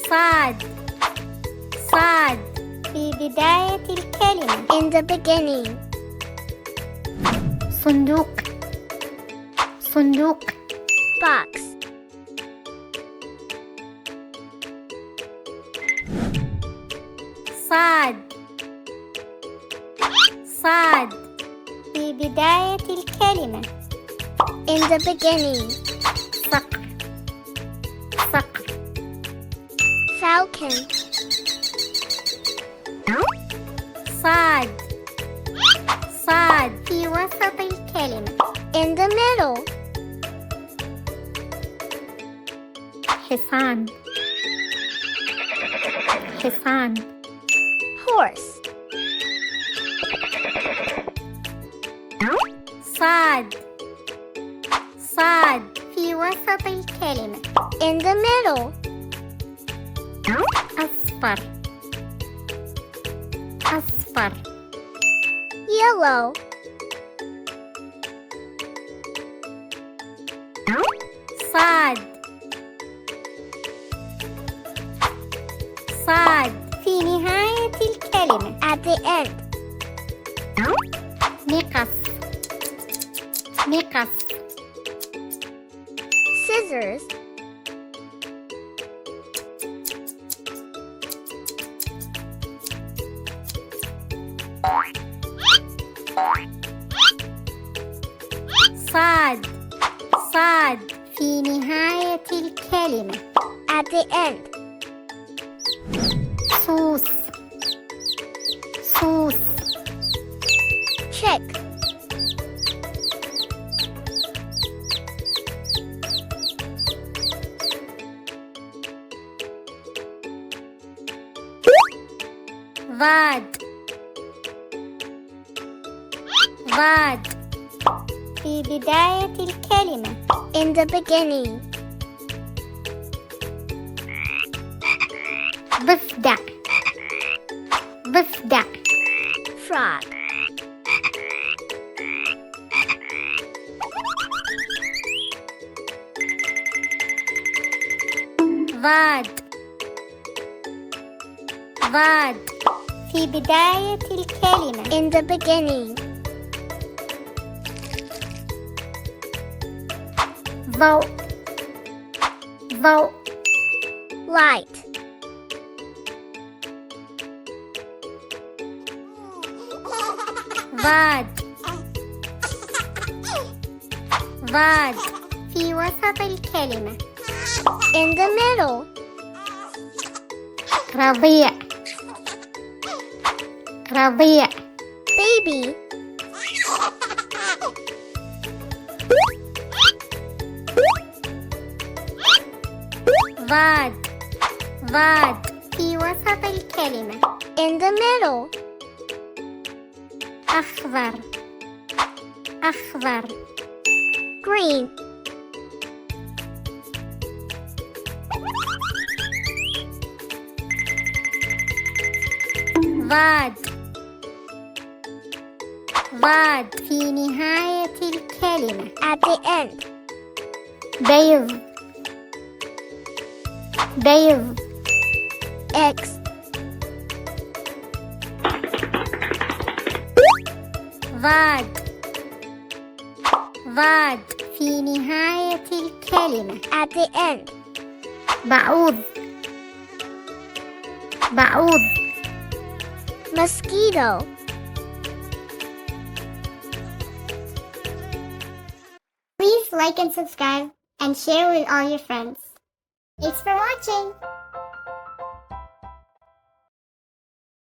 صاد صاد في بداية الكلمة. In the beginning. صندوق صندوق. Box. صاد صاد في بداية الكلمة. In the beginning. صقر صقر. Falcon. صاد صاد في وسط الكلمة. In the middle. حصان حصان. Horse. صاد صاد في وسط الكلمة. In the middle. أصفر أصفر. Yellow. صاد صاد في نهاية الكلمة. At the end. مقص مقص. Scissors. صاد صاد في نهاية الكلمة. At the end. سوس سوس. Check. ضاد ضاد في بداية الكلمة. In the beginning. ضفدع ضفدع. Frog. ضاد ضاد في بداية الكلمة. In the beginning. ضوء ضوء. Light. ضاد ضاد في وسط الكلمة. In the middle. رضيع رضيع. Baby. ضاد ضاد في وسط الكلمة. In the middle. أخضر أخضر. Green. ضاد ضاد في نهاية الكلمة. At the end. بيض بيض. X. ضاد ضاد في نهاية الكلمة. At the end. بعوض بعوض. Mosquito. Please like and subscribe and share with all your friends. Thanks for watching.